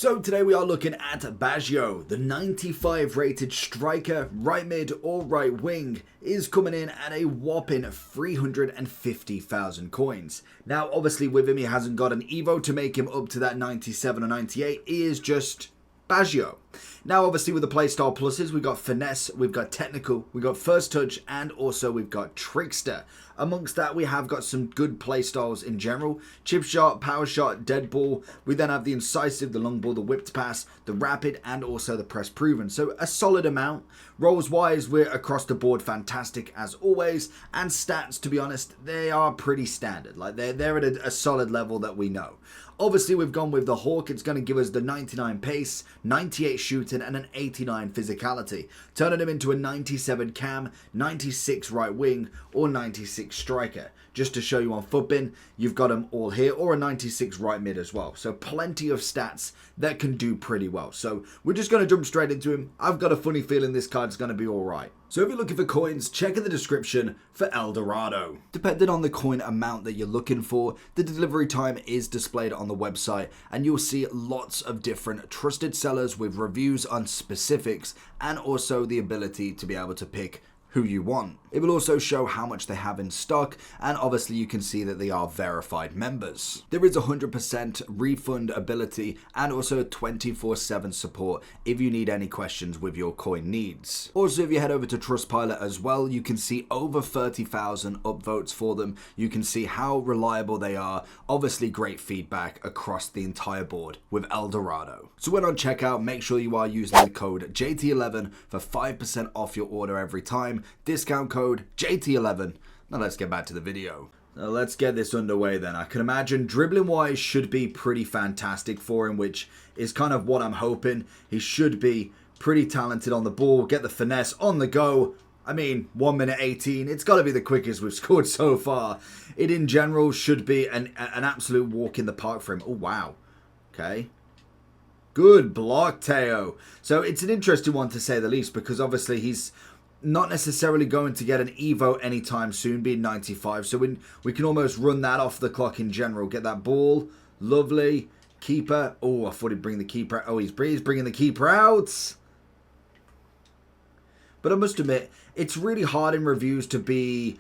So today we are looking at Baggio, the 95 rated striker, right mid or right wing, is coming in at a whopping 350,000 coins. Now obviously with him he hasn't got an Evo to make him up to that 97 or 98, he is just Baggio. Now obviously with the playstyle pluses, we've got finesse, we've got technical, we've got first touch, and also we've got trickster. Amongst that we have got some good playstyles in general: chip shot, power shot, dead ball. We then have the incisive, the long ball, the whipped pass, the rapid, and also the press proven. So a solid amount. Rolls wise, we're across the board fantastic as always, and stats, to be honest, they are pretty standard. Like they're at a solid level that we know. Obviously we've gone with the Hawk. It's going to give us the 99 pace, 98 shooting, and an 89 physicality, turning him into a 97 cam, 96 right wing, or 96 striker. Just to show you on Footbin, you've got them all here, or a 96 right mid as well. So plenty of stats that can do pretty well. So we're just going to jump straight into him. I've got a funny feeling this card's going to be alright. So if you're looking for coins, check in the description for El Dorado. Depending on the coin amount that you're looking for, the delivery time is displayed on the website, and you'll see lots of different trusted sellers with reviews on specifics, and also the ability to be able to pick who you want. It will also show how much they have in stock, and obviously you can see that they are verified members. There is 100% refund ability and also 24/7 support if you need any questions with your coin needs. Also, if you head over to Trustpilot as well, you can see over 30,000 upvotes for them. You can see how reliable they are. Obviously great feedback across the entire board with El Dorado. So when on checkout, make sure you are using the code JT11 for 5% off your order every time. Discount code JT11. Now let's get back to the video. Now let's get this underway then. I can imagine dribbling wise should be pretty fantastic for him, which is kind of what I'm hoping. He should be pretty talented on the ball, get the finesse on the go. I mean, 1 minute 18, it's got to be the quickest we've scored so far. It in general should be an absolute walk in the park for him. Oh wow, okay. Good block, Teo. So it's an interesting one to say the least, because obviously he's not necessarily going to get an Evo anytime soon, being 95. So we can almost run that off the clock in general. Get that ball. Lovely. Keeper. Oh, I thought he'd bring the keeper out. Oh, he's bringing the keeper out. But I must admit, it's really hard in reviews to be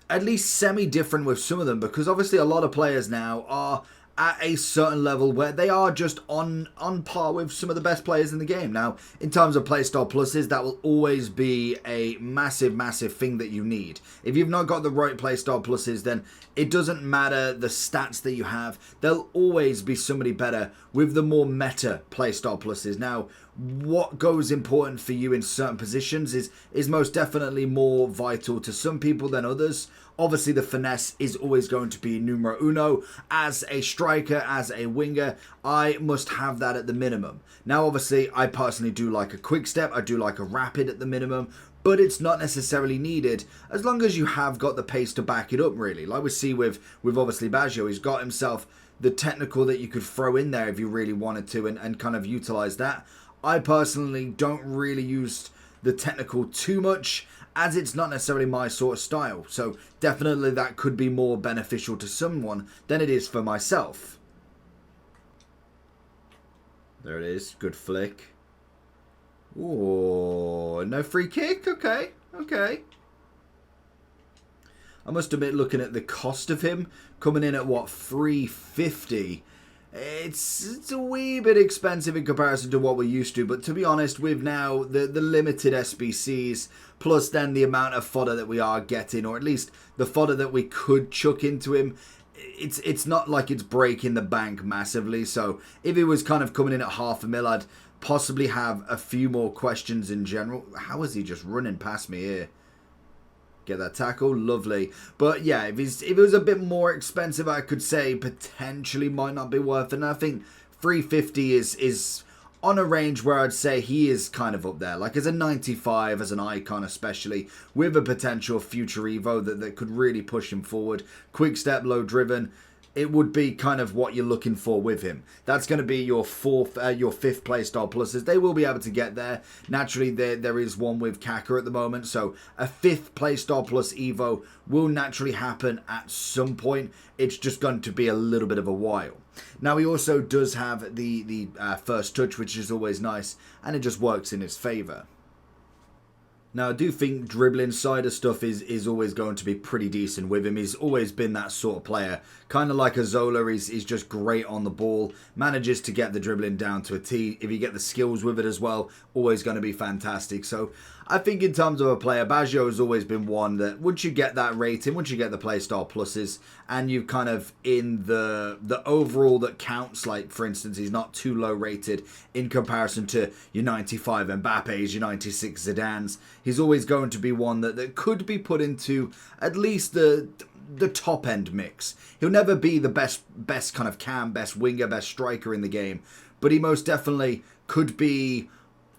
at least semi-different with some of them, because obviously a lot of players now are at a certain level where they are just on par with some of the best players in the game. Now, in terms of playstyle pluses, that will always be a massive thing that you need. If you've not got the right playstyle pluses, then it doesn't matter the stats that you have. There'll always be somebody better with the more meta playstyle pluses. Now, what goes important for you in certain positions is most definitely more vital to some people than others. Obviously, the finesse is always going to be numero uno. As a striker, as a winger, I must have that at the minimum. Now, obviously, I personally do like a quick step. I do like a rapid at the minimum, but it's not necessarily needed as long as you have got the pace to back it up, really. Like we see with obviously Baggio, he's got himself the technical that you could throw in there if you really wanted to and kind of utilize that. I personally don't really use the technical too much, as it's not necessarily my sort of style. So definitely that could be more beneficial to someone than it is for myself. There it is. Good flick. Oh, no free kick? Okay. Okay. I must admit, looking at the cost of him, coming in at what, 350? It's a wee bit expensive in comparison to what we're used to, but to be honest, with now the limited SBCs, plus then the amount of fodder that we are getting, or at least the fodder that we could chuck into him, it's not like it's breaking the bank massively. So if it was kind of coming in at $500,000, I'd possibly have a few more questions in general. How is he just running past me here? Get that tackle, lovely. But yeah, if it was a bit more expensive, I could say potentially might not be worth it. And I think 350 is on a range where I'd say he is kind of up there. Like as a 95, as an icon especially, with a potential future Evo that could really push him forward. Quick step, low driven. it would be kind of what you're looking for with him. That's going to be your your fifth playstyle pluses. They will be able to get there. Naturally, there is one with Kaka at the moment, so a fifth playstyle plus Evo will naturally happen at some point. It's just going to be a little bit of a while. Now, he also does have the first touch, which is always nice, and it just works in his favour. Now, I do think dribbling side of stuff is always going to be pretty decent with him. He's always been that sort of player. Kind of like a Zola, he's just great on the ball. Manages to get the dribbling down to a T. If you get the skills with it as well, always going to be fantastic. So, I think in terms of a player, Baggio has always been one that once you get that rating, once you get the playstyle pluses, and you kind of in the overall that counts, like for instance, he's not too low rated in comparison to your 95 Mbappe's, your 96 Zidane's. He's always going to be one that could be put into at least the top end mix. He'll never be the best kind of cam, best winger, best striker in the game, but he most definitely could be.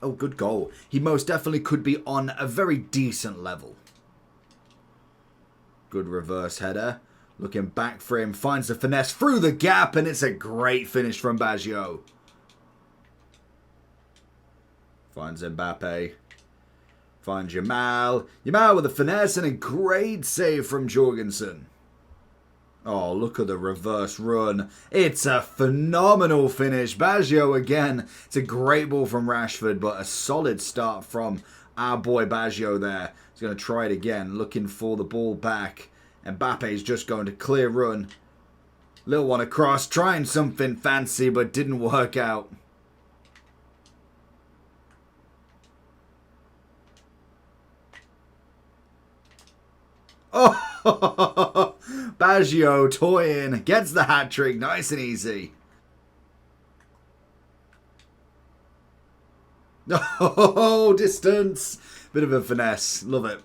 Oh, good goal. He most definitely could be on a very decent level. Good reverse header. Looking back for him. Finds the finesse through the gap. And it's a great finish from Baggio. Finds Mbappe. Finds Yamal. Yamal with a finesse and a great save from Jorgensen. Oh, look at the reverse run. It's a phenomenal finish. Baggio again. It's a great ball from Rashford, but a solid start from our boy Baggio there. He's going to try it again, looking for the ball back. Mbappe's just going to clear run. Little one across, trying something fancy, but didn't work out. Oh, Baggio toying, gets the hat-trick, nice and easy. Oh, distance. Bit of a finesse, love it.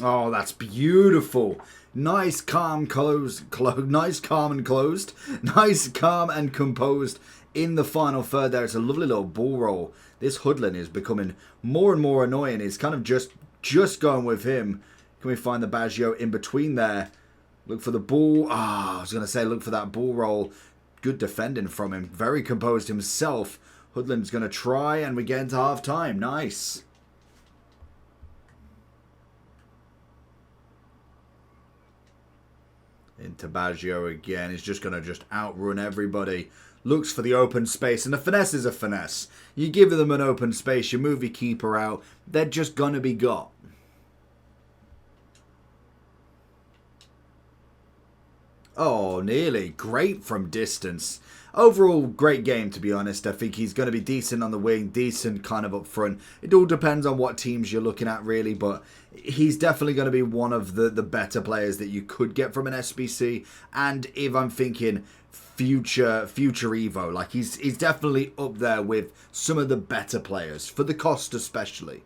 Oh, that's beautiful. Nice, calm, nice, calm and closed. Nice, calm and composed in the final third there. It's a lovely little ball roll. This Hoodlin is becoming more and more annoying. He's kind of just going with him. Can we find the Baggio in between there? Look for the ball. I was going to say look for that ball roll. Good defending from him. Very composed himself. Hoodlin's going to try and we get into half time. Nice. Into Baggio again. He's just going to outrun everybody. Looks for the open space. And the finesse is a finesse. You give them an open space. You move your keeper out. They're just going to be got. Oh, nearly. Great from distance. Overall, great game, to be honest. I think he's going to be decent on the wing, decent kind of up front. It all depends on what teams you're looking at, really, but he's definitely going to be one of the better players that you could get from an SBC. And if I'm thinking future Evo, like he's definitely up there with some of the better players, for the cost especially.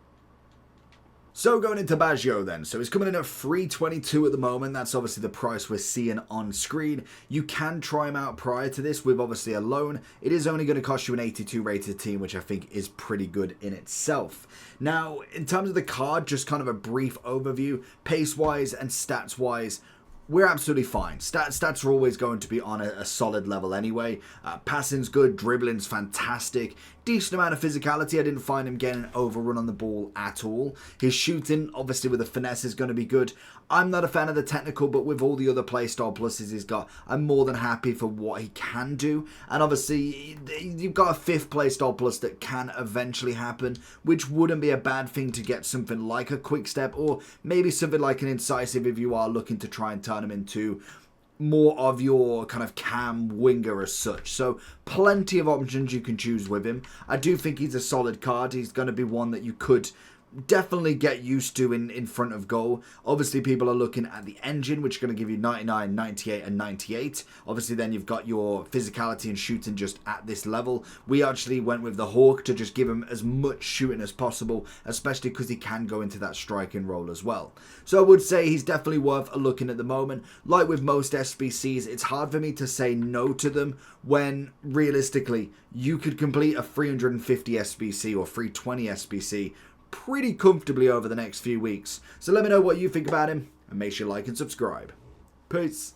So going into Baggio then, so he's coming in at 322 at the moment. That's obviously the price we're seeing on screen. You can try him out prior to this with obviously a loan. It is only going to cost you an 82 rated team, which I think is pretty good in itself. Now, in terms of the card, just kind of a brief overview, pace-wise and stats-wise, we're absolutely fine. Stats are always going to be on a solid level anyway. Passing's good, dribbling's fantastic. Decent amount of physicality. I didn't find him getting an overrun on the ball at all. His shooting, obviously with the finesse, is going to be good. I'm not a fan of the technical, but with all the other playstyle pluses he's got, I'm more than happy for what he can do. And obviously, you've got a fifth playstyle plus that can eventually happen, which wouldn't be a bad thing to get something like a quick step, or maybe something like an incisive if you are looking to try and turn him into more of your kind of cam winger as such. So plenty of options you can choose with him. I do think he's a solid card. He's going to be one that you could definitely get used to in front of goal. Obviously, people are looking at the engine, which is going to give you 99, 98, and 98. Obviously, then you've got your physicality and shooting just at this level. We actually went with the Hawk to just give him as much shooting as possible, especially because he can go into that striking role as well. So I would say he's definitely worth a look in at the moment. Like with most SBCs, it's hard for me to say no to them when, realistically, you could complete a 350 SBC or 320 SBC pretty comfortably over the next few weeks. So let me know what you think about him. and make sure you like and subscribe. Peace.